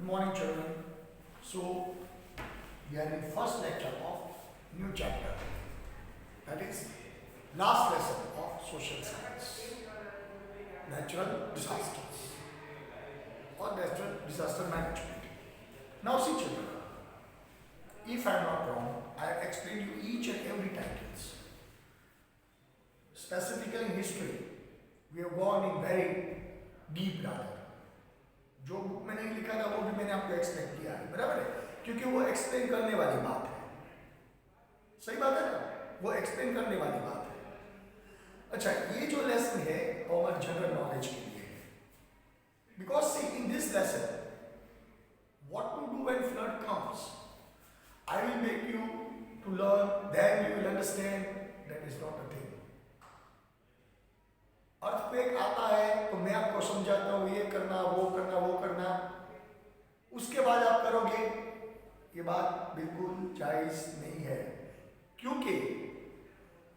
morning, children. So, we are in first lecture of new chapter. That is last lesson of social science. Natural disasters or natural disaster management. Now, see, children. If I am not wrong, I have explained you each and every titles. Specifically in history, we have gone in very deep rather. जो book में नहीं लिखा था वो भी मैंने आपको explain किया है, बराबर है, क्योंकि वो एक्सप्लेन करने वाली बात है. सही बात है ना, वो एक्सप्लेन करने वाली बात है. अच्छा, ये जो लेसन है वो हमारे जनरल नॉलेज के लिए है. Because see in this lesson what to do when flood comes, I will make you to learn, then you will understand. That is not a thing. Earthquake आता है तो मैं आपको समझाता हूँ ये करना वो करना वो करना, उसके बाद आप करोगे, ये बात बिल्कुल जायज नहीं है. क्योंकि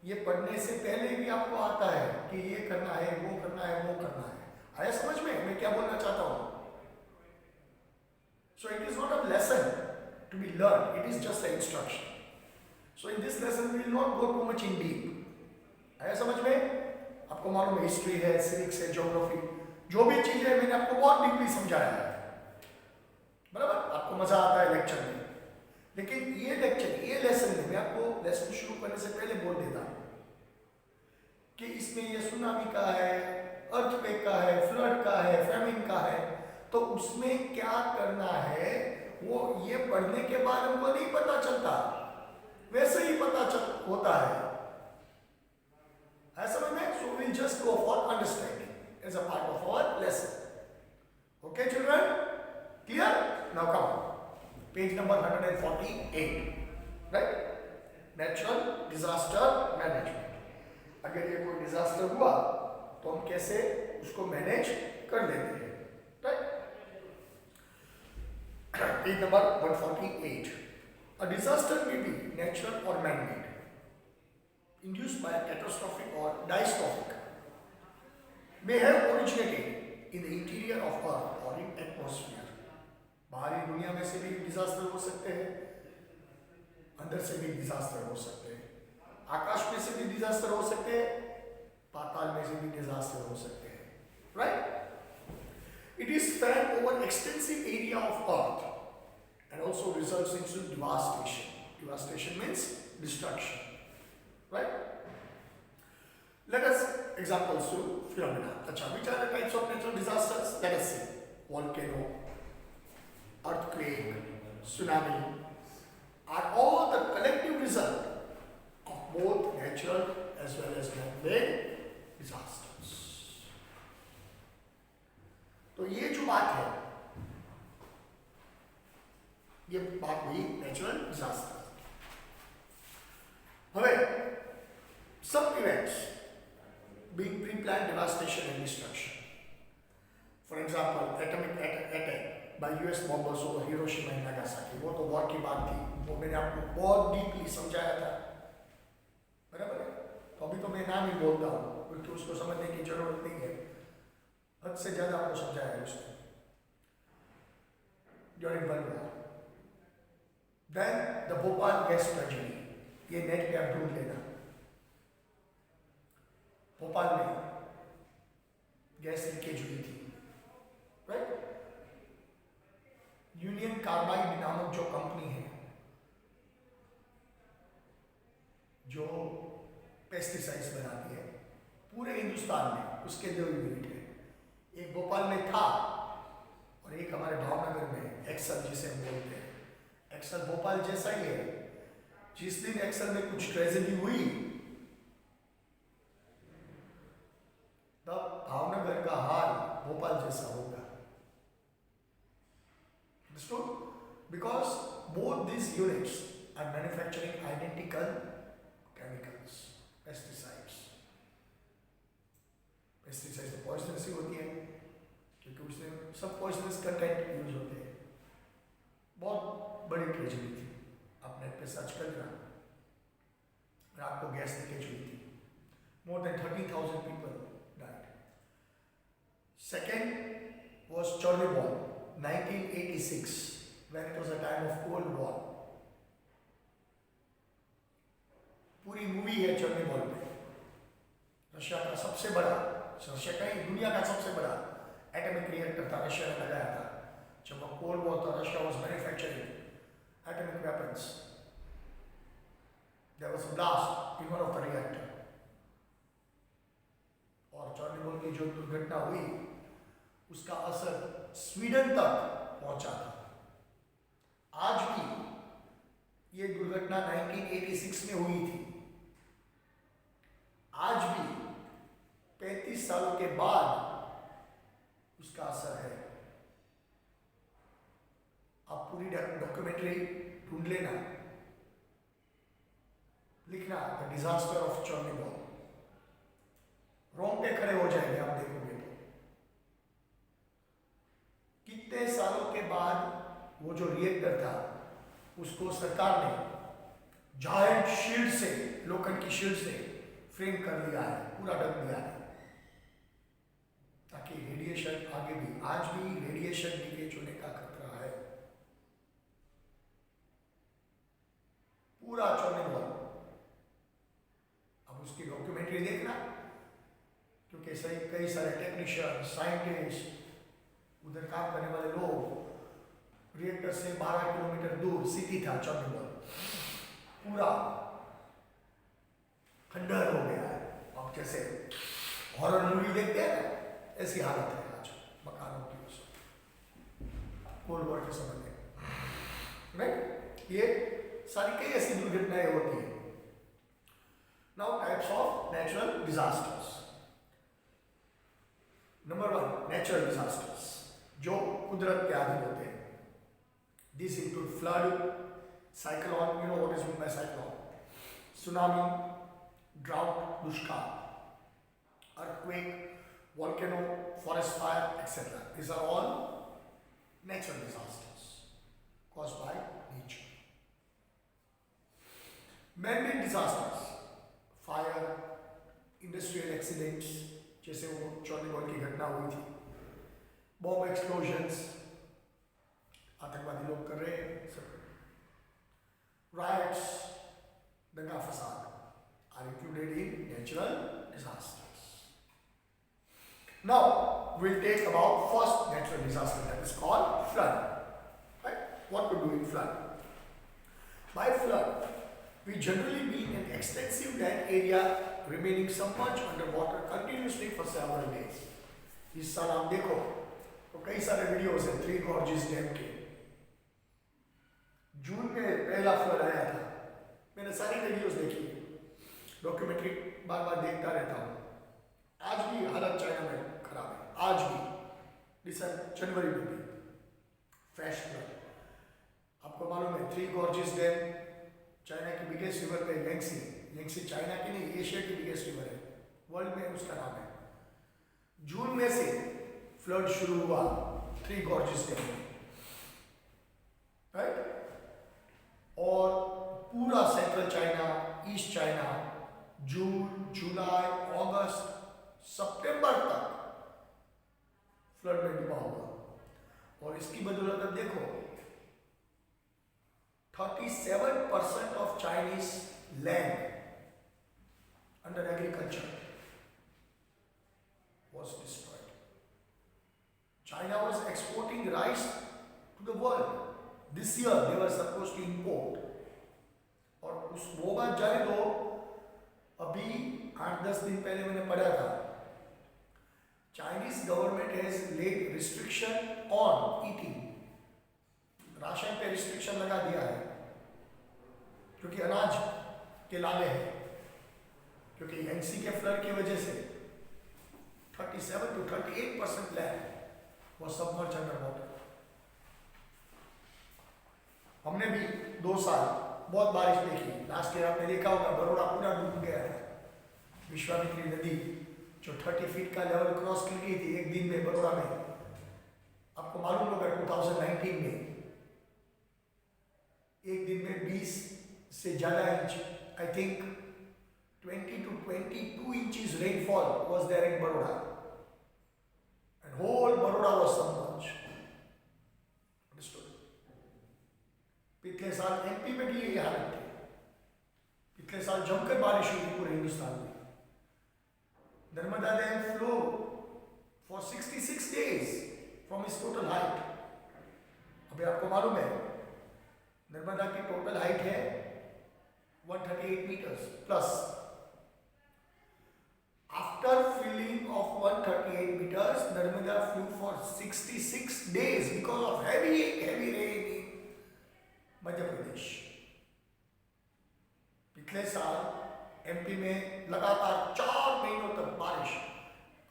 ये पढ़ने से पहले भी आपको आता है कि ये करना है वो करना है वो करना है. आया समझ में मैं क्या बोलना चाहता हूँ? So it is not a lesson to be learned, it is just an instruction. So in this lesson we will not go too much in deep. आया समझ में? आपको मालूम है हिस्ट्री है, सिविक्स है, ज्योग्राफी, जो भी चीज है मैंने आपको बहुत डीपली समझाया है, बराबर. आपको मजा आता है लेक्चर में, लेकिन ये लेक्चर ये लेसन में मैं आपको लेसन शुरू करने से पहले बोल देता हूँ कि इसमें ये सुनामी का है, अर्थक्वेक का है, फ्लड का है, फैमिन का है, तो उसमें क्या करना है वो ये पढ़ने के बाद हमको नहीं पता चलता, वैसे ही पता होता है. ऐसा समझ में? So we'll just go for understanding as a part of our lesson. Okay, children? Clear? Now come on. Page number 148. Right? Natural disaster management. अगर ये कोई डिजास्टर हुआ तो हम कैसे उसको मैनेज कर लेते हैं. Right? Page number 148. A disaster may be natural or man-made, induced by a catastrophic or dystrophic, may have originated in the interior of Earth or in atmosphere. बाहरी दुनिया में से भी डिजास्टर हो सकते हैं, अंदर से भी डिजास्टर हो सकते हैं, आकाश में से भी डिजास्टर हो सकते हैं, पाताल में से भी डिजास्टर हो सकते हैं. Right? It is spread over extensive area of Earth and also results in devastation. Devastation means destruction. Right? Let us examples to phenomena. Acha, which are the types of natural disasters? Let us see. Volcano, earthquake, tsunami are all the collective result of both natural as well as man-made disasters. तो ये जो बात है, ये बात हुई natural disaster. हवे some events being pre-planned devastation and destruction. For example, atomic attack by US bombers over Hiroshima and Nagasaki. वो तो वॉर की बात थी, वो मैंने आपको बहुत डीपली समझाया था, बराबर है. तो अभी तो मैं नाम ही बोलता हूँ क्योंकि उसको समझने की जरूरत नहीं है, हद से ज्यादा आपको समझाया है उसने. During World War. Then the Bhopal gas tragedy. ये नेट पे आप ढूंढ लेना. भोपाल में गैस लीकेज हुई थी. राइट? यूनियन कार्बाइड नामक जो कंपनी है जो पेस्टिसाइड्स बनाती है पूरे हिंदुस्तान में, उसके 2 यूनिट है. एक भोपाल में था और एक हमारे भावनगर में, एक्सल जिसे हम बोलते हैं. एक्सल भोपाल जैसा ही है. जिस दिन एक्सल में कुछ ट्रेजेडी हुई तब भावनगर का हाल भोपाल जैसा होगा. Understood? Because both these units are manufacturing identical chemicals, pesticides. Pesticides तो poisonous ही होती है क्योंकि उसमें सब poisonous कंटेंट यूज होते हैं. बहुत बड़ी ट्रेजेडी थी, आप नेट पे सर्च कर लेना. रात को गैस लीकेज हुई थी. More than 30,000 people died. Second was Chernobyl, 1986. 1986 when it was a time of Cold War. पूरी मूवी है चर्नोबिल पे। रशिया का सबसे बड़ा, रशिया का ही दुनिया का सबसे बड़ा एटॉमिक रिएक्टर था, रशिया ने लगाया था। जब वो कोल्ड वॉर था, Russia was manufacturing atomic weapons. There was a blast in one of the reactor और चर्नोबिल की जो दुर्घटना हुई उसका असर स्वीडन तक पहुंचा था। आज भी ये दुर्घटना 1986 में हुई थी। आज भी 35 सालों के बाद उसका असर है। आप पूरी डॉक्यूमेंट्री ढूंढ लेना, लिखना द डिजास्टर ऑफ चर्नोबिल, रोंगटे खड़े हो जाएंगे आप देखोगे तो। कितने सालों के बाद वो जो रिएक्टर था उसको सरकार ने जायंट शील्ड से, लोखंड की शील्ड से फ्रेम कर दिया है, पूरा ढक दिया है, ताकि रेडिएशन आगे भी, आज भी रेडिएशन लीकेज होने का खतरा है। पूरा चर्नोबिल, अब उसकी डॉक्यूमेंट्री देखना, क्योंकि सही कई सारे टेक्नीशियन, साइंटिस्ट, उधर काम करने वाले लोग, रिएक्टर से 12 किलोमीटर दूर सिटी था चर्नोबिल, पूरा खंडहर हो गया है। अब जैसे हॉरर मूवी देखते हैं ना, ऐसी हालत है आज मकानों की उस कोल्ड वॉर के समय में, राइट? ये सारी कई ऐसी दुर्घटनाएं होती है। Now types of natural disasters. Number 1, natural disasters जो कुदरत के अधीन होते हैं। This include flood, cyclone, you know what is mean by cyclone, tsunami, drought, दुष्काल, earthquake, volcano, forest fire, etc. These are all natural disasters caused by nature. Man-made disasters, fire, industrial accidents, जैसे वो Chernobyl की घटना हुई थी, bomb explosions, आतंकवादी लोग कर रहे हैं सब, राइट्स, दंगा फसाद are included in natural disasters. Now we'll take about first natural disaster, that is called flood. Right? What to do in flood? By flood, we generally mean an extensive land area remaining submerged underwater continuously for several days. इस साल आप देखो तो कई सारे videos हैं three gorges dam के। जून में पहला फ्लड आया था, मैंने सारी वीडियोस देखी, डॉक्यूमेंट्री बार बार देखता रहता हूँ। आज भी हालत चाइना में खराब है, आज भी जनवरी में भी फ्लैश फ्लड। आपको मालूम है थ्री गॉर्जेस डैम चाइना की बिगेस्ट रिवर है, यांगसी। यांगसी चाइना की नहीं, एशिया की बिगेस्ट रिवर है, वर्ल्ड में उसका नाम है। जून में से फ्लड शुरू हुआ थ्री गॉर्जेस डैम में, राइट? और पूरा सेंट्रल चाइना, ईस्ट चाइना, जून, जुलाई, अगस्त, सितंबर तक फ्लड में डूबा हुआ। और इसकी बदौलत अब देखो 37% of Chinese land under agriculture was destroyed. China was exporting rice to the world. This year they were supposed to import. और उस वो बात जाने दो, अभी 8-10 दिन पहले मैंने पढ़ा था, Chinese government has laid restriction on eating. Ration पे रिस्ट्रिक्शन लगा दिया है, क्योंकि अनाज के लाले हैं, क्योंकि एनसी के फ्लड की वजह से 37 to 38% land was submerged under water. हमने भी 2 साल बहुत बारिश देखी। लास्ट ईयर आपने देखा होगा बड़ौदा पूरा डूब गया था। विश्वामित्री नदी जो 30 फीट का लेवल क्रॉस कर गई थी एक दिन में बड़ौदा में। आपको मालूम होगा 2019 में एक दिन में 20 से ज़्यादा inch, I think 20 to 22 inches rainfall was there in Baroda, and whole Baroda was submerged. Understood? साल एमपी में भी यही हालत थी। पिछले साल जमकर बारिश हुई थी पूरे हिंदुस्तान में। Narmada dam flow for 66 days from its total height. अभी आपको मालूम है नर्मदा की टोटल हाइट है 138 meters plus. After filling of 138 meters, Narmada flew for 66 days because of heavy rain in Madhya Pradesh. पिछले साल एमपी में लगातार 4 महीनों तक बारिश।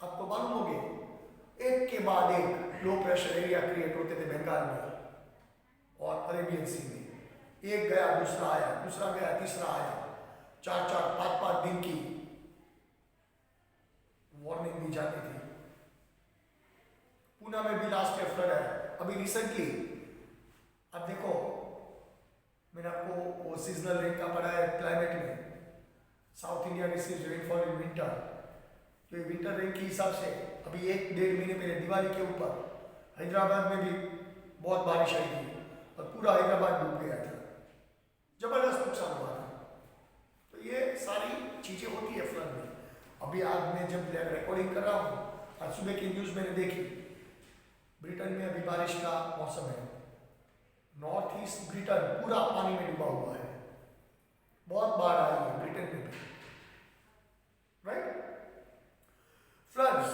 आपको मालूम होगी एक के बाद एक लो प्रेशर एरिया क्रिएट होते थे बंगाल में और अरेबियन सी में। एक गया दूसरा आया, दूसरा गया तीसरा आया, 4-4 5-5 दिन की वार्निंग दी जाती थी। पूना में भी लास्ट ईयर फ्लड है अभी रिसेंटली। अब देखो मैंने आपको वो सीजनल रेन का पढ़ा है क्लाइमेट में। South India receives rainfall in winter. तो ये विंटर रेन के हिसाब से अभी 1-1.5 महीने पहले दिवाली के ऊपर हैदराबाद में भी बहुत बारिश आई थी और पूरा हैदराबाद डूब गया था, जबरदस्त नुकसान हुआ था। तो ये सारी चीजें होती है फ्लड में। अभी आज मैं जब रिकॉर्डिंग कर रहा हूँ, आज सुबह की न्यूज़ मैंने देखी, ब्रिटेन में अभी बारिश का मौसम है। नॉर्थ ईस्ट ब्रिटेन पूरा पानी में डूबा हुआ है, बहुत बाढ़ आई है ब्रिटेन में भी, right. Floods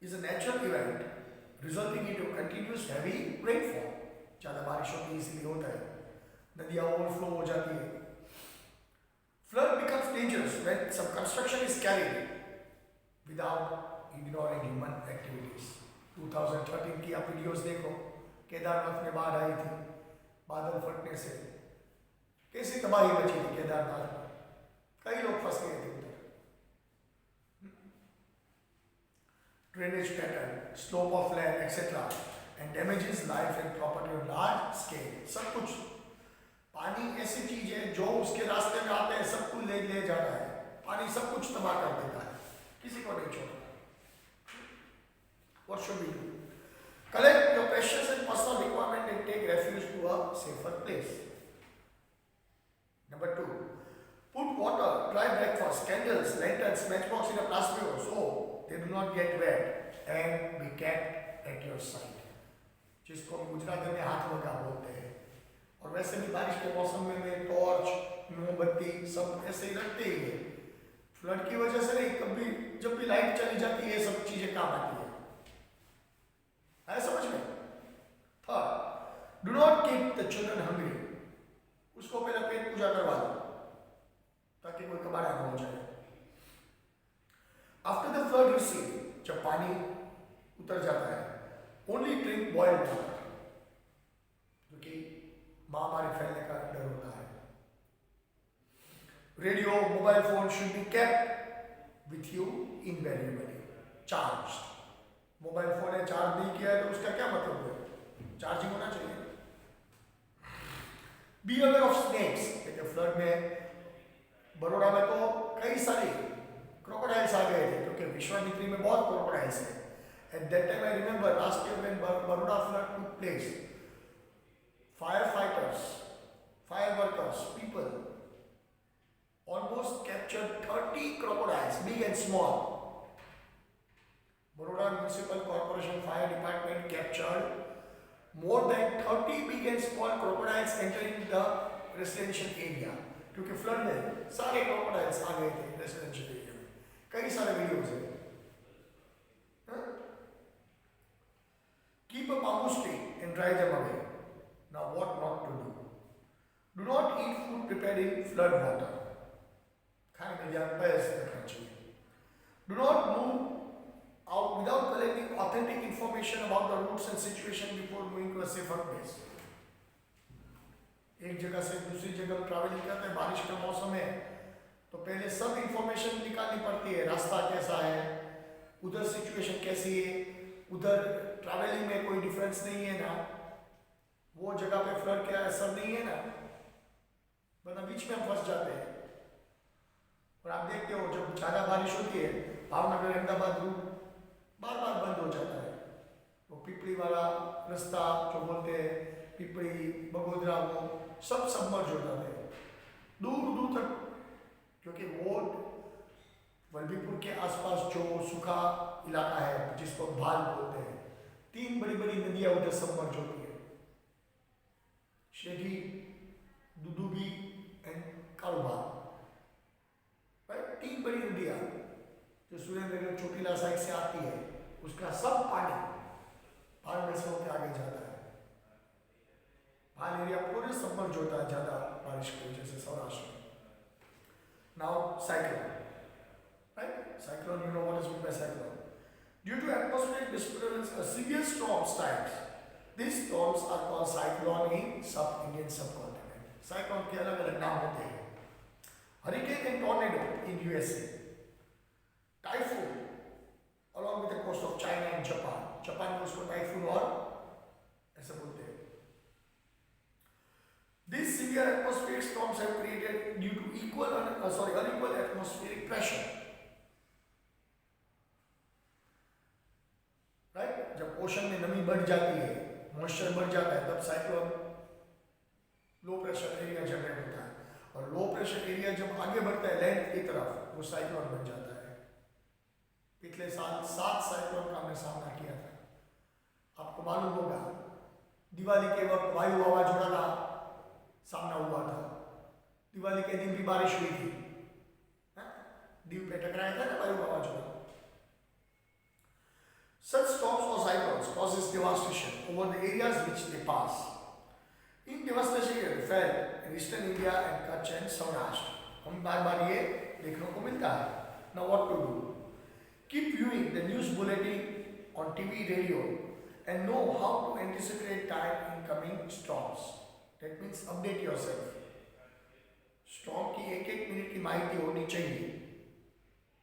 is a natural event resulting into continuous heavy rainfall. ज़्यादा बारिश होती है इसीलिए होता है, नदियाँ ओवरफ्लो हो जाती है। Flood becomes dangerous when some construction is carried without ignoring human activities. 2013 की आप वीडियोस देखो, केदारनाथ में बाढ़ आई थी, बादल फटने से कैसी तबाही मची थी केदारनाथ में, कई लोग फंस गए थे उधर। Drainage pattern, slope of land, etc. and damages life and property on large scale. सब कुछ पानी ऐसी चीज है जो उसके रास्ते में आते हैं सब कुछ ले जाता है। पानी सब कुछ तबाह कर देता है, किसी को नहीं छोड़ता। What should we do? Collect your precious and personal requirement and take refuge to a safer place. Number 2, put water, dry breakfast, candles, lanterns, matchbox in a plastic bag so they do not get wet and be kept at your side. जिसको हम गुजराती में हाथ लगा बोलते हैं। और वैसे भी बारिश के मौसम में टॉर्च, मोमबत्ती सब ऐसे ही रखते ही है। फ्लड की वजह से नहीं, कभी जब भी लाइट चली जाती है ये सब चीजें काम आती है समझ में। Third, do not keep the children hungry. उसको पहले पेट पूजा करवा दो ताकि कोई कबाड़ा न हो जाए। आफ्टर द फ्लड रिसीव, जब पानी उतर जाता है, ओनली ड्रिंक बॉइल्ड वाटर, जो कि महामारी फैलने का डर होता है। Radio, mobile phone should be kept with you invariably charged. Mobile phone है चार्ज नहीं किया है तो उसका क्या मतलब है, चार्जिंग होना चाहिए। Be aware of snakes. देखिए फ्लड में बड़ौदा में तो कई सारे क्रोकोडाइल्स आ गए थे क्योंकि विश्वामित्री में बहुत क्रोकोडाइल्स है। At that time I remember last year when Baroda flood took place, firefighters, fire workers, people almost captured 30 crocodiles, big and small. Baroda Municipal Corporation Fire Department captured more than 30 big and small crocodiles entering the residential area. क्योंकि flood में सारे crocodiles आ गए थे residential area में, कई सारे videos हैं। Keep a bamboo stick and drive them away. Now what not to do? Do not eat food prepared in flood water. खाने में ध्यान पैसे रखना चाहिए। Do not move out without collecting authentic information about the routes and situation before moving to a safer place. एक जगह से दूसरी जगह ट्रैवलिंग करते हैं, बारिश का मौसम है तो पहले सब इंफॉर्मेशन निकालनी पड़ती है। रास्ता कैसा है, उधर सिचुएशन कैसी है, उधर ट्रैवलिंग में कोई डिफरेंस नहीं है ना, वो जगह पे फ्लड क्या है सब नहीं है ना, वरना बीच में हम फंस जाते हैं। और आप देखते हो जब ज़्यादा बारिश होती है भावनगर अहमदाबाद रूट बार बार बंद हो जाता है। वो पिपली वाला रास्ता जो बोलते हैं पिपड़ी, बगोदरा वो सब सबमर्ज होता है दूर दूर तक, क्योंकि वो वल्लभीपुर के आसपास जो सूखा इलाका है जिसको भाल बोलते हैं, 3 बड़ी बड़ी नदियां उधर सबमर्ज होती है, शेठी, दुदुबी एंड कालवा, राइट। 3 बड़ी नदियां जो सुरेंद्रनगर चोटीला साइड से आती है, उसका सब पानी भाल में से होकर आगे जाता है। भाल एरिया पूरे सबमर्ज होता है ज्यादा बारिश की वजह से सौराष्ट्र में। Now cyclone, right? Cyclone, you know what is meant by cyclone. Due to atmospheric disturbance, a severe storm strikes. These storms are called cyclone in Indian subcontinent. Cyclone के अलग अलग नाम होते हैं। Hurricane and tornado in USA. Typhoon along with the coast of China and Japan. Japan में उसको typhoon और ऐसे बोलते हैं। These severe atmospheric storms have created due to unequal atmospheric pressure. Right, जब ओशन में नमी बढ़ जाती है, मॉइस्चर बढ़ जाता है, तब cyclone low pressure area generate होता है, और लो प्रेशर एरिया जब आगे बढ़ता है लैंड की तरफ, वो साइक्लोन बन जाता है। पिछले साल 7 साइक्लोन का हमने सामना किया था। आपको मालूम होगा दिवाली के वक्त वायु वावाझोड़ा का सामना हुआ था, दिवाली के दिन भी बारिश हुई थी, दीव पे टकराया था ना वायु वावाझोड़ा। Such storms or cyclones causes devastation over the areas which they pass. In devastation fell in eastern India and Kutch and Saurashtra. हम बार-बार ये देखने को मिलता है। Now what to do? Keep viewing the news bulletin on TV, radio, and know how to anticipate time in coming storms. That means update yourself. Storm की एक-एक minute की माहिती होनी चाहिए,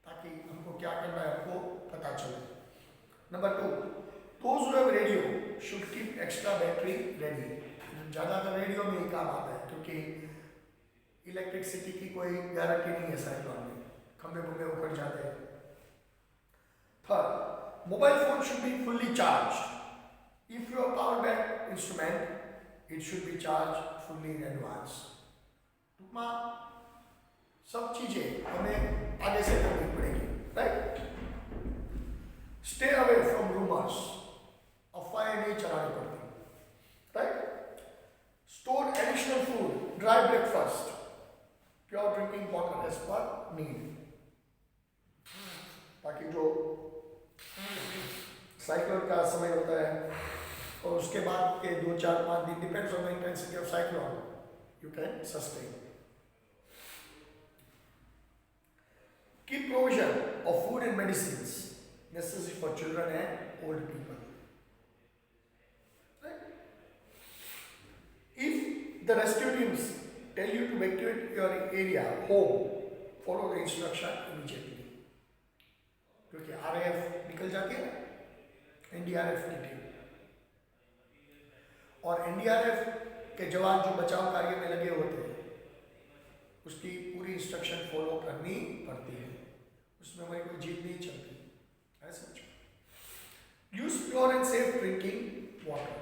ताकि हमको क्या करना है आपको पता चले। Number 2, those who have radio should keep extra battery ready. ज़्यादातर रेडियो में ही काम आता है, क्योंकि इलेक्ट्रिसिटी की कोई गारंटी नहीं है साइक्लोन में, खंबे बुम्बे उखड़ जाते हैं। Third, mobile phone should be fully charged. If your power bank instrument, it should be charged fully in advance. टूकमा सब चीजें हमें आगे से करनी पड़ेगी, right? Stay away from rumors. अफवाहें नहीं चलानी पड़ती, right? Store additional food, dry breakfast, pure drinking water as per need. ताकि जो साइक्लोन का समय होता है और उसके बाद के 2-4-5 दिन, depends on the intensity of cyclone, you can sustain. Keep provision of food and medicines necessary for children and old people. Right? If the rescue teams tell you to evacuate your area, home, follow the instruction immediately. क्योंकि RAF निकल जाती है ना, NDRF की team, और NDRF के जवान जो बचाव कार्य में लगे होते हैं, उसकी पूरी इंस्ट्रक्शन फॉलो करनी पड़ती है, उसमें हमारी कोई जीत नहीं चलती। Use pure and safe drinking water.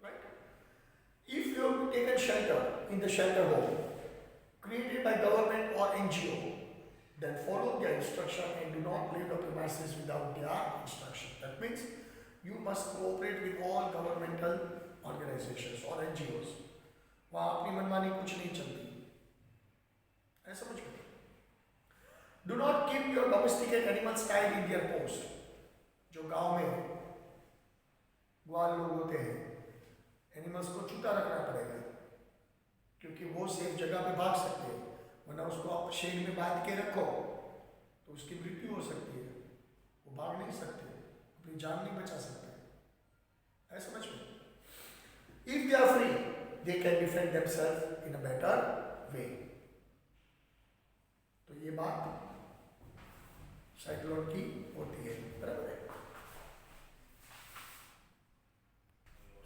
Right? If you have taken shelter in the shelter home created by government or NGO, then follow their instruction and do not leave the premises without their instruction. That means you must cooperate with all governmental organizations or NGOs. वहाँ अपनी मनमानी कुछ नहीं चलती, ऐसा समझ लो। Do not keep your domesticated animals tied in their post. जो गांव में ग्वाल लोग होते हैं, एनिमल्स को छूटा रखना पड़ेगा, क्योंकि वो सेफ जगह पे भाग सकते हैं, वरना उसको आप शेड में बांध के रखो तो उसकी मृत्यु हो सकती है, वो भाग नहीं सकते, अपनी जान नहीं बचा सकते, ऐसा समझ लो। If they are free, they can defend themselves in a better way. तो ये बात साइक्लोन की होती है, बराबर है।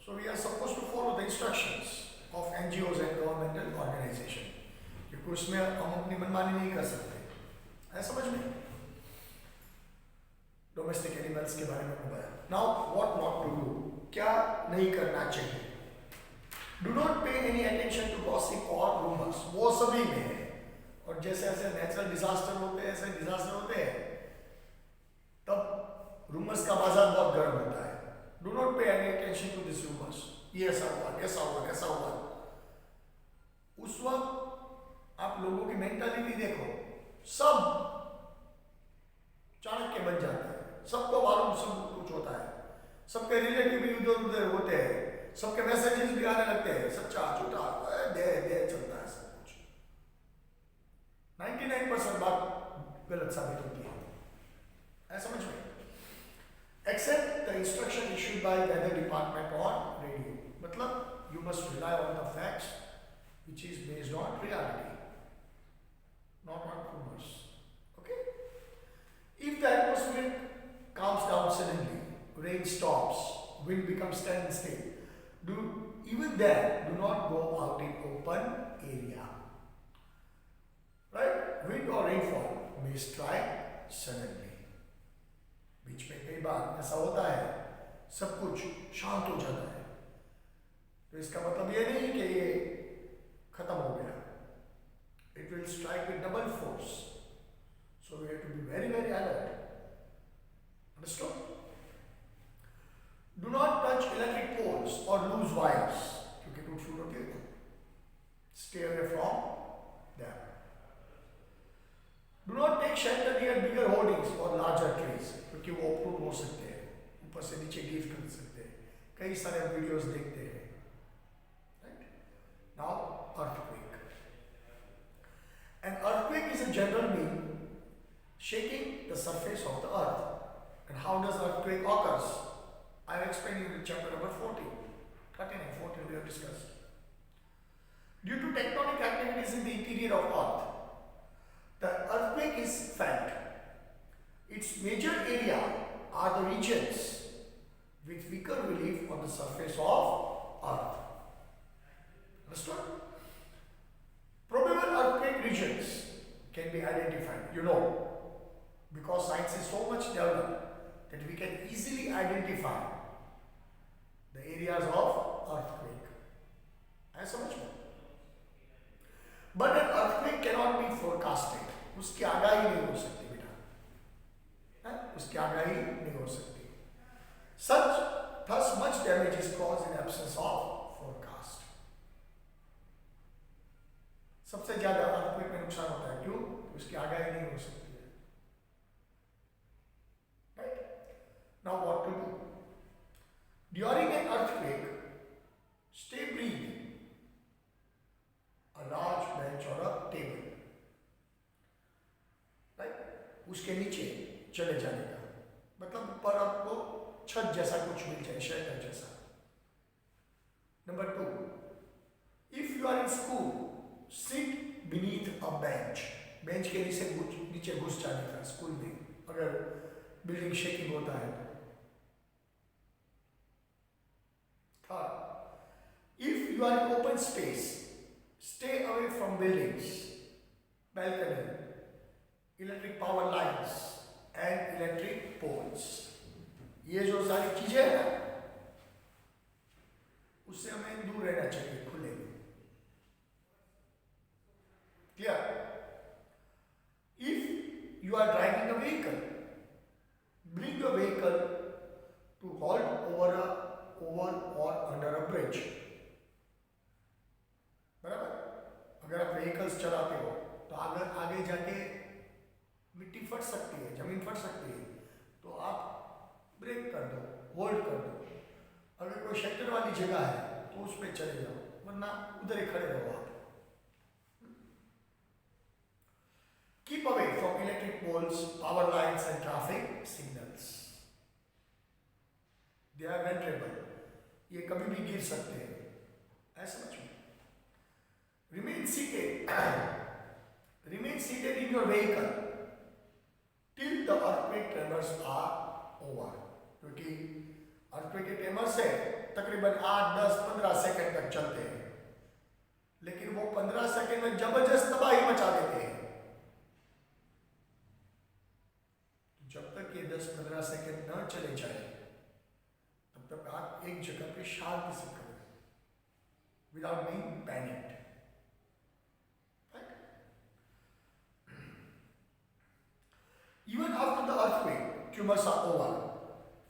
So we are supposed to follow the instructions of NGOs and governmental organization, क्योंकि उसमें हम अपनी मनमानी नहीं कर सकते, है समझ में। डोमेस्टिक एनिमल्स के बारे में बताया। Now what not to do? क्या नहीं करना चाहिए? Do not pay any attention to gossip और रूमर्स, वो सभी में है। और जैसे ऐसे नेचुरल डिजास्टर होते हैं, ऐसे डिजास्टर होते हैं, तब रूमर्स का बाजार बहुत गर्म होता है। Do not pay any attention to this rumours, ये ऐसा हुआ, कैसा हुआ, कैसा हुआ। उस वक्त आप लोगों की मेंटालिटी देखो, सब चाणक्य बन जाते हैं, सबको मालूम सब कुछ होता है, सबके रिलेटिव भी इधर उधर होते हैं, सबके मैसेजेस भी आने लगते हैं, सच्चा झूठा दे दे चलता है सब कुछ। 99% बात गलत साबित होती है, ऐसा समझ में। Accept the instruction issued by weather department और रेडियो, मतलब you must rely on the facts which is based on reality, not on rumors. Okay? If the atmosphere calms down suddenly, rain stops, wind becomes standstill, even then do not go out in open area. Right? Wind or rainfall may strike suddenly. बीच में कई बार ऐसा होता है, सब कुछ शांत हो जाता है, तो इसका मतलब ये नहीं कि ये खत्म हो गया। It will strike with double force, so we have to be very very alert. Understood? Do not touch electric poles or loose wires, क्योंकि टूट फूट होती है, stay away from them. Do not take shelter near bigger hoardings or larger trees, क्योंकि वो uproot हो सकते हैं, ऊपर से नीचे गिर कर सकते हैं, कई सारे वीडियोस देखते हैं। Now, earthquake. An earthquake is a general mean shaking the surface of the earth. And how does earthquake occurs? I have explained you in chapter number 14. 13 and 14 we have discussed. Due to tectonic activities in the interior of earth, the earthquake is felt. Its major area are the regions with weaker relief on the surface of earth. Understood? Probable earthquake regions can be identified, because science is so much developed that we can easily identify the areas of earthquake. ऐसा समझ में? But an earthquake cannot be forecasted. उसकी आगाही नहीं हो सकती बेटा, उसकी आगाही नहीं हो सकती। Thus much damage is caused in absence of forecast. सबसे ज्यादा अर्थक्वेक में नुकसान होता है, क्यों? उसकी आगाही नहीं हो सकती है। Right? Now what to do? During an earthquake, stay breathing. A large bench or a table, right? उसके नीचे चले जाने का मतलब ऊपर आपको छत जैसा कुछ मिल जाए, शेल्टर जैसा। Number 2, if you are in school, sit beneath a bench. Bench के नीचे घुस जाने का स्कूल में, अगर बिल्डिंग शेकिंग होता है तो। Third, if you are in open space, stay away from buildings, balcony, electric power lines and electric poles. ये जो सारी चीजें हैं ना, उससे हमें दूर रहना चाहिए, खुले में। Clear? If you are driving a vehicle, bring your vehicle to halt over or under a bridge. बराबर? अगर आप व्हीकल्स चलाते हो तो अगर आगे जाके मिट्टी फट सकती है, जमीन फट सकती है, तो आप ब्रेक कर दो, होल्ड कर दो। अगर कोई शेल्टर वाली जगह है तो उस पर चले जाओ, वरना उधर ही खड़े रहो आप। Keep away from electric poles, power lines and traffic signals. They are vulnerable. ये कभी भी गिर सकते हैं, ऐसा समझो। Remain seated in your vehicle till the earthquake tremors are over. क्योंकि earthquake के tremors से तकरीबन 8, 10, 15 सेकंड तक चलते हैं, लेकिन वो 15 सेकंड में जबरदस्त तबाही मचा देते हैं। जब तक ये 10-15 सेकंड न चले जाए तब तक आप एक जगह पे शांति से खड़े without being panicked. Even after the earthquake, tumors are over.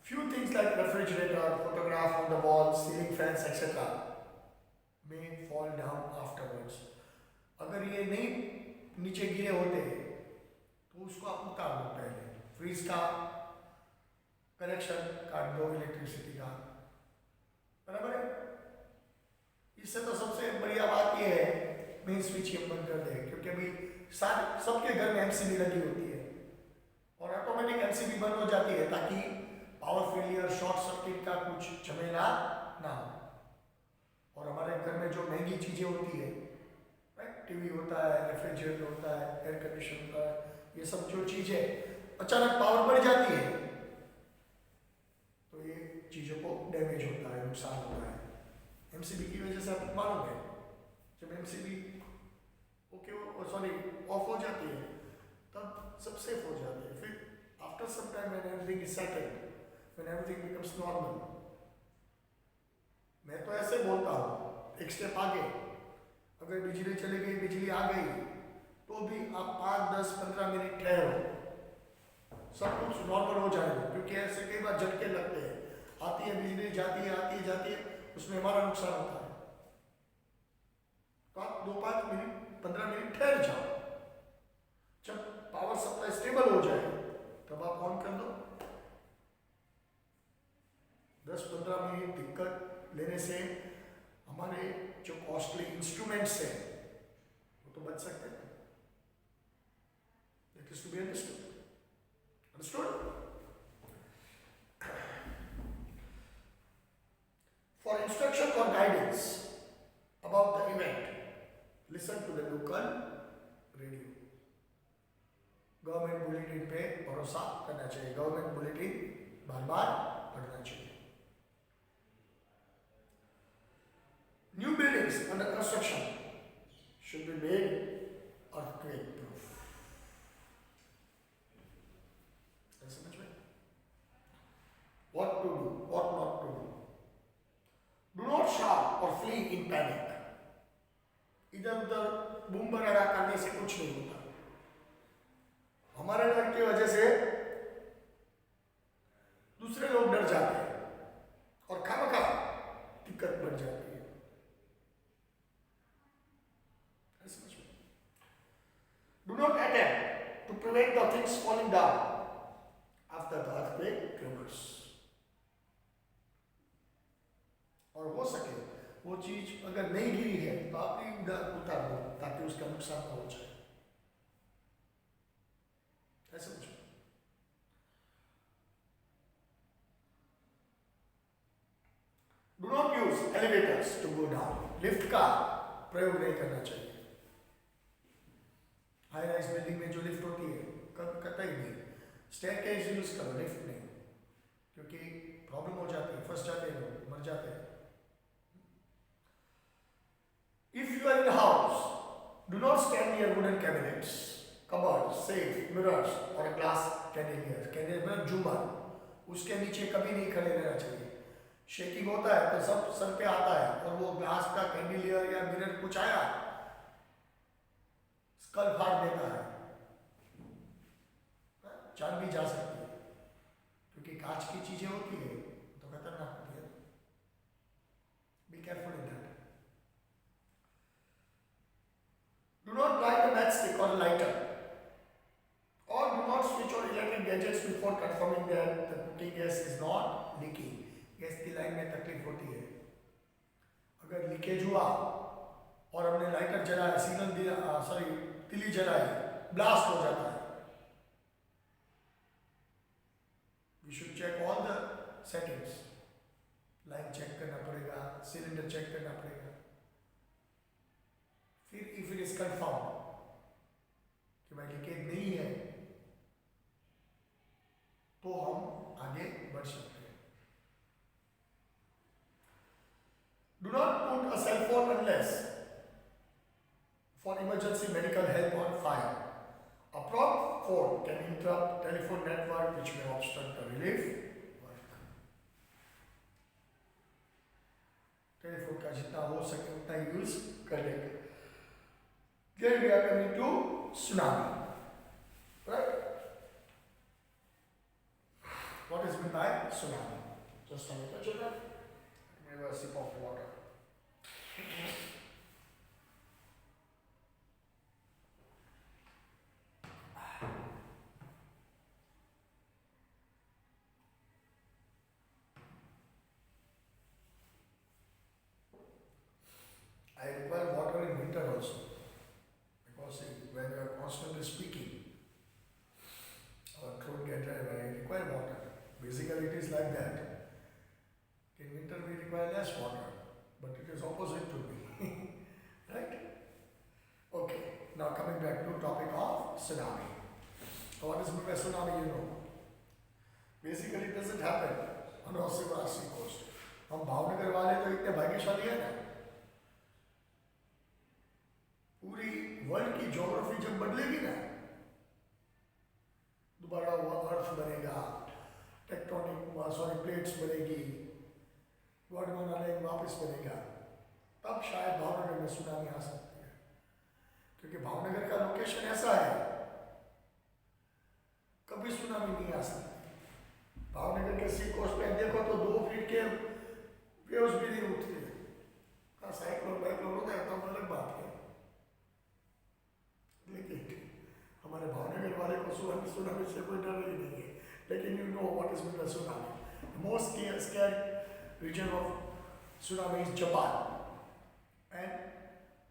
Few things like refrigerator, photograph on the wall, ceiling fans, etc. may fall down afterwards. अगर ये नहीं नीचे गिरे होते तो उसको आप उतार दो पहले. फ्रीज का कनेक्शन काट दो, इलेक्ट्रिसिटी का, बराबर है. इससे तो सबसे बढ़िया बात ये है मेन स्विच ये बंद कर दे, क्योंकि अभी सबके घर में एमसीबी लगी होती है और ऑटोमेटिक एमसीबी बंद हो जाती है ताकि पावर फेलियर, शॉर्ट सर्किट का कुछ झमेला ना हो. और हमारे घर में जो महंगी चीजें होती है, राइट, टीवी होता है, रेफ्रिजरेटर होता है, एयर कंडीशन होता है, ये सब जो चीजें अचानक पावर बढ़ जाती है तो ये चीजों को डैमेज होता है, नुकसान होता है. एमसीबी की वजह से आपको मालूम है जब एमसीबी ऑफ हो जाती है तब सब सेफ हो जाते हैं. फिर after some time when everything is settled, when everything becomes normal, मैं तो ऐसे बोलता हूँ एक स्टेप आगे, अगर बिजली चली गई, बिजली आ गई तो भी आप 5, 10, 15 मिनट ठहरो, सब कुछ नॉर्मल हो जाएगा. क्योंकि ऐसे कई बार झटके लगते हैं, आती है बिजली, जाती है, आती है, जाती है, उसमें हमारा नुकसान होता है. तो आप 2, 5 मिनट, 15 मिनट ठहर जाओ. जब पावर सप्लाई स्टेबल हो जाए तब आप ऑन कर दो. 10-15 मिनट दिक्कत लेने से हमारे जो कॉस्टली इंस्ट्रूमेंट्स हैं वो तो बच सकते हैं. That is to be understood. Understood? For instruction or guidance about the event, listen to the local radio. Government bulletin पे भरोसा करना चाहिए. गवर्नमेंट बुलेटिन बार बार पढ़ना चाहिए. New buildings under construction should be made earthquake proof. समझ में? What to do, what not to do. Do not shout or flee in panic. इधर उधर बूम बराड़ा करने से कुछ नहीं होता. हमारे डर की वजह से दूसरे लोग डर जाते हैं और खामखा दिक्कत बढ़ जाती है. Do not attempt to prevent the things falling down after the earthquake tremors. और हो सके वो चीज अगर नहीं गिरी है तो आप ही उतार दो ताकि उसका नुकसान ना हो जाए. ऐसा कुछ. Do not use elevators to go down. Lift का प्रयोग नहीं करना चाहिए. हाई राइज बिल्डिंग में जो लिफ्ट होती है कतई नहीं. स्टेयरकेस यूज करो, लिफ्ट नहीं, क्योंकि प्रॉब्लम हो जाती है, फंस जाते हैं लोग, मर जाते हैं. If you are in a house, do not stand near wooden cabinets, cupboards, safe, mirrors or a glass chandelier. Chandelier झूमर, उसके नीचे कभी नहीं खड़े रहना चाहिए. शेकिंग होता है तो सब सर पे आता है और वो ग्लास का कैंडिलियर या मिरर कुछ आया स्कल फाड़ देता है, जान भी जा सकती है, क्योंकि कांच की चीजें होती है तो खतरनाक होती है. Be careful in that. Do not light a matchstick or a lighter, or do not switch on electric gadgets before confirming that the cooking gas is not leaking. Gas की लाइन में तकलीफ होती है. अगर लीकेज हुआ और हमने lighter जलाया, सिग्नल दिया, तिली जलाई, ब्लास्ट हो जाता है. We should check all the settings. Line check करना पड़ेगा, सिलेंडर चेक करना पड़ेगा. फिर इफ इट इज कंफर्म कि भाई लीकेज नहीं है तो हम आगे बढ़ सकते हैं. Do not put a cell phone unless for emergency medical help or fire. A prompt phone can interrupt telephone network which may obstruct the relief work. जितना हो सके उतना यूज कर लेंगे. Then we are coming to tsunami, right? What is meant by tsunami? Just a minute, children. Give me a sip of water. I require water in winter also because when you are constantly speaking, our throat gets dry. I require water. Basically, it is like that. In winter, we require less water, but it is opposite to me, right? Okay. Now coming back to topic of tsunami. So what is meant by tsunami? You know, basically it doesn't happen on our sea coast. हम भावनगर वाले तो इतने भाग्यशाली है ना. पूरी world की geography जब बदलेगी ना, दोबारा वो अर्थ बनेगा, प्लेट्स बनेगी, गोंडवाना लेक वापस बनेगा, तब शायद भावनगर में सुनामी आ सकती है. क्योंकि भावनगर का लोकेशन ऐसा है, कभी सुनामी नहीं आ सकती. भावनगर के सी कोस्ट पे देखो तो 2 फीट के वेव्स भी नहीं उठते. साइक्लोन होता है तो अलग बात है, लेकिन हमारे भावनगर वाले को सुनामी से कोई डर ही नहीं है. लेकिन you know what is meant by tsunami. The most scared region of tsunami is Japan and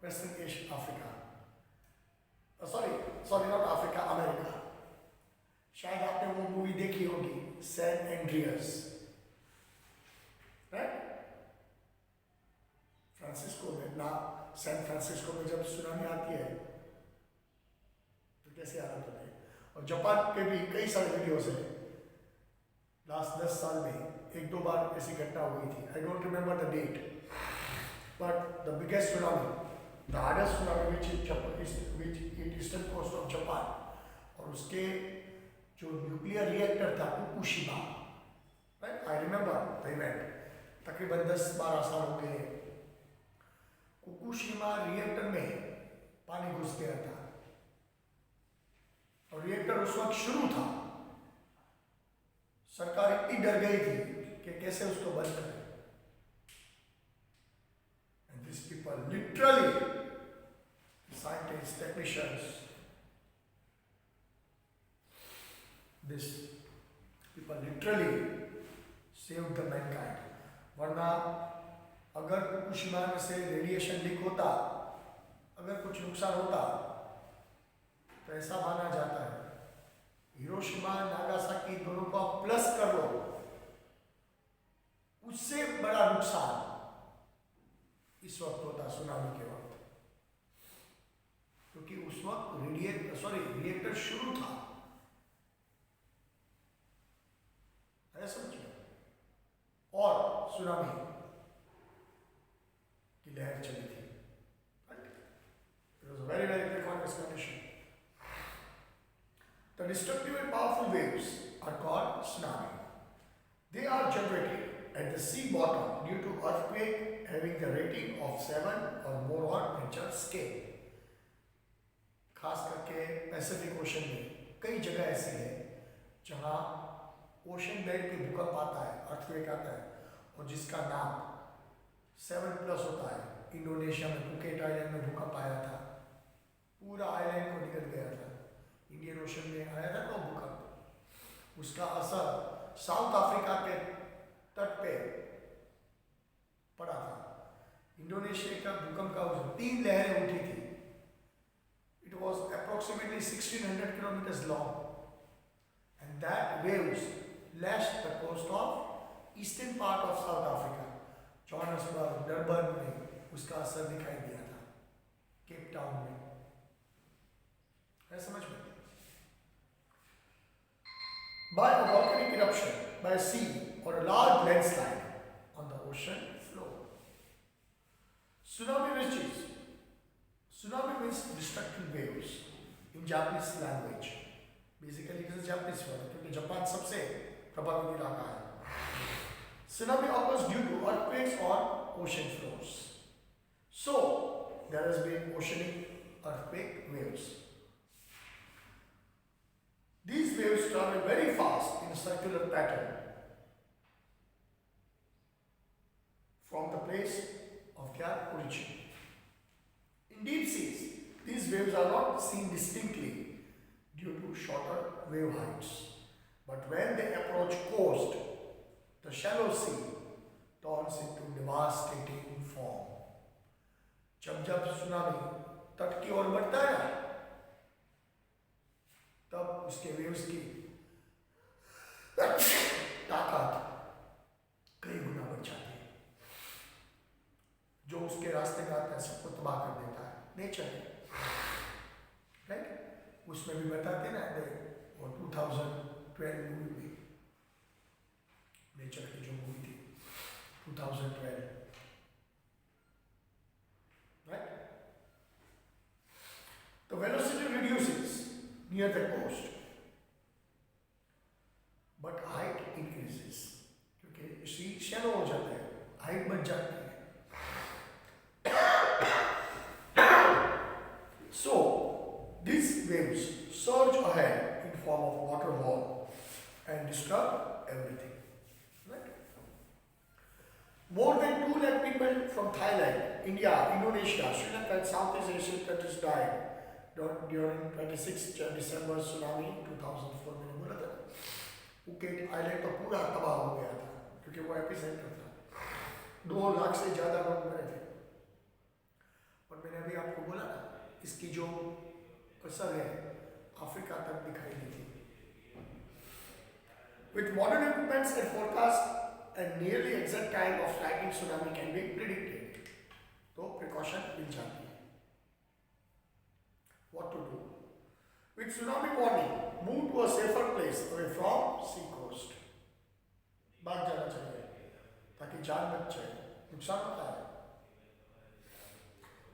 Western Asia, Africa. Sorry, not Africa, America. शायद आपने वो मूवी देखी होगी, सैन एंड्रियास, राइट? फ्रांसिस्को में ना, सैन फ्रांसिस्को में जब सुनामी आती है तो कैसे हालत होती है. और जापान के भी कई सारे वीडियोस हैं. लास्ट 10 साल में 1-2 बार ऐसी घटना हुई थी. I don't remember the date, but the biggest tsunami, the hardest tsunami which hit eastern coast of Japan, और उसके जो न्यूक्लियर रिएक्टर था Fukushima, right? I remember the event. तकरीबन 10-12 साल हो गए. फुकुशिमा रिएक्टर में पानी घुस गया था और रिएक्टर उस वक्त शुरू था. सरकार इतनी डर गई थी कि कैसे उसको बंद करें. And these people literally, scientists, technicians, these people literally saved the mankind. वरना अगर फुकुशिमा में से रेडिएशन लीक होता, अगर कुछ नुकसान होता, तो ऐसा माना जाता है हिरोशिमा नागासाकी दोनों को आप प्लस कर लो, उससे बड़ा नुकसान इस वक्त होता सुनामी के वक्त. क्योंकि उस वक्त रिएक्टर शुरू था. ऐसा समझिए. और सुनामी की लहर चली थी. It was a very, very precarious condition. The destructive and powerful waves are called tsunami. They are generated at the sea bottom due to earthquake having the rating of 7 or more on Richter scale. खास करके Pacific ocean में कई जगह ऐसी है जहाँ ocean bed पे भूकंप आता है, अर्थक्वेक आता है, और जिसका नाम 7+ होता है. इंडोनेशिया में पुकेट आइलैंड में भूकंप आया था, पूरा आइलैंड को निकल गया था. इंडियन ओशन में आया था तो भूकंप, उसका असर साउथ अफ्रीका के तट पे पड़ा था. इंडोनेशिया का भूकंप का 3 लहरें उठी थी. It was approximately 1600 kilometres long, and that waves lashed the coast of eastern part of South Africa. Johannesburg, Durban में उसका असर दिखाई दिया था, केप टाउन में. है समझ में? By a volcanic eruption, by a sea or a large landslide on the ocean floor. Tsunami reaches. Tsunami means destructive waves in Japanese language. Basically, it is a Japanese word क्योंकि Japan सबसे प्रभावित इलाका है. Tsunami occurs due to earthquakes on ocean floors. there has been oceanic earthquake waves. These waves travel very fast in a circular pattern from the place of their origin. In deep seas, these waves are not seen distinctly due to shorter wave heights. But when they approach coast, the shallow sea turns into devastating form. जब जब tsunami तट की ओर बढ़ता है ना, तब उसके waves की ताकत कई गुना बढ़ जाती है, जो उसके रास्ते का आता है सबको तबाह कर देता है. नेचर है, राइट. उसमें भी बताते ना वो 2012 मूवी में, नेचर की जो मूवी थी 2012, right? The velocity reduces near the coast, but height increases. क्योंकि सी शैलो हो जाता है, हाइट बढ़ जाती है. So these waves surge ahead in form of water wall and disturb everything. Right? More than 2 lakh people from Thailand, India, Indonesia, Sri Lanka and Southeast Asian countries died during 26 December tsunami 2004. मैंने बोला था pocket island तो पूरा तबाह हो गया था क्योंकि वो एपिसेंटर था. 2 लाख से ज़्यादा लोग मरे थे. और मैंने अभी आपको बोला ना इसकी जो असर है अफ्रीका तक दिखाई दी थी. With modern equipments and forecast, a nearly exact time of striking tsunami can be predicted. तो precaution मिल जाती है. What to do? With tsunami warning, move to a safer place away from sea coast. भाग जाना चाहिए ताकि जान बच जाए, नुकसान होता है.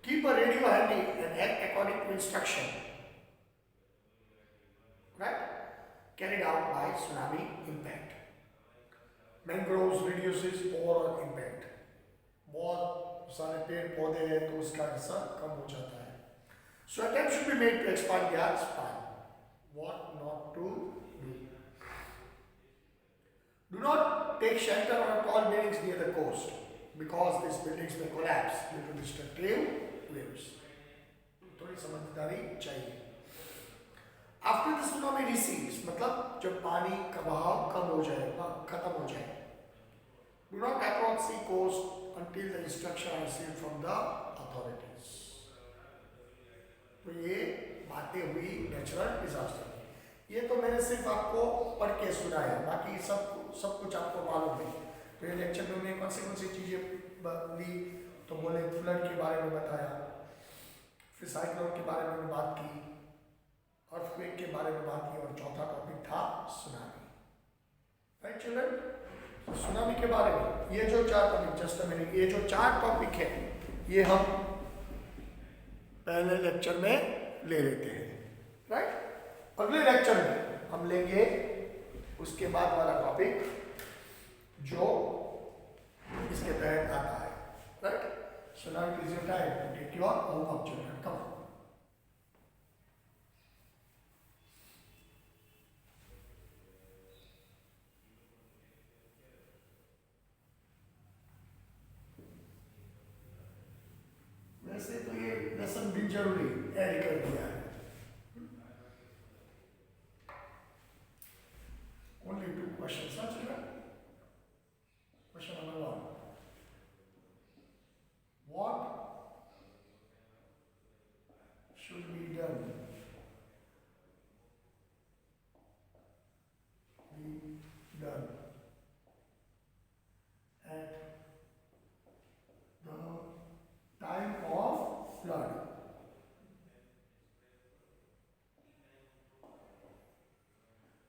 Keep a radio handy and act according to instruction. Right? Carried out by tsunami impact. Mangroves reduces overall impact. बहुत सारे पेड़ पौधे हैं तो उसका असर कम हो जाता है. So attempt should be made to expand their span. What not to do? Do not take shelter on tall buildings near the coast because these buildings may collapse due to destructive waves. थोड़ी समझदारी चाहिए. After the tsunami recedes, मतलब जब पानी का बहाव कम हो जाए, खत्म हो जाए, do not approach sea coast until the instruction are received from the authorities. तो ये बातें हुई नेचुरल डिजास्टर की. ये तो मैंने सिर्फ आपको पढ़ के सुनाया, बाकी सब कुछ आपको मालूम है. तो ये लेक्चर में मैंने कौन सी चीज़ें ली तो बोले फ्लड के बारे में बताया, फिर साइक्लोन के बारे में बात की, अर्थक्वेक के बारे में बात की और चौथा टॉपिक था सुनामी. Right children? सुनामी के बारे में ये जो 4 टॉपिक, जस्ट अ मिनट, ये जो 4 टॉपिक है ये हम पहले लेक्चर में ले लेते हैं. राइट? अगले लेक्चर में हम लेंगे उसके बाद वाला टॉपिक जो इसके तहत आता है. Right? So now it is your time to take your homework, children. Come on. वैसे तो ये लेसन भी जरूरी ऐड कर दिया है. Only 2 questions, huh, children? Question number 1. What should be done? At the time of flood.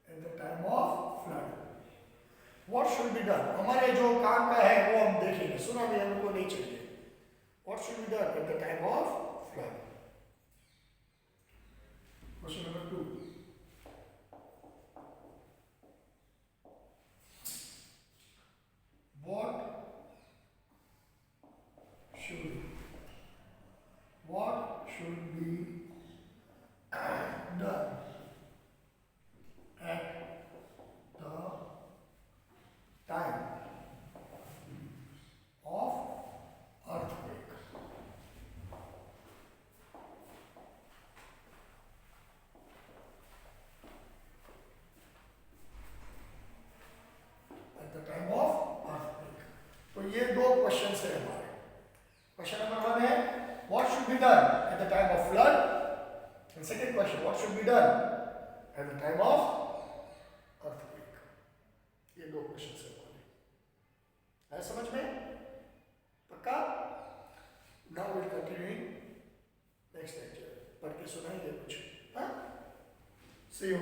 At the time of flood. What should be done? हमारे जो काम का है वो हम देखेंगे. सुनामी हमको नहीं चाहिए. What should be done at the time of flood? Question number 2. What ये दो क्वेश्चन है हमारे। क्वेश्चन नंबर 1 है what should be done at the time of flood, and second question what should be done at the time of earthquake. ये दो question है हमारे। है समझ में? पक्का? Now will continuing next lecture. पढ़ के सुनाइए कुछ। हाँ, सी यू।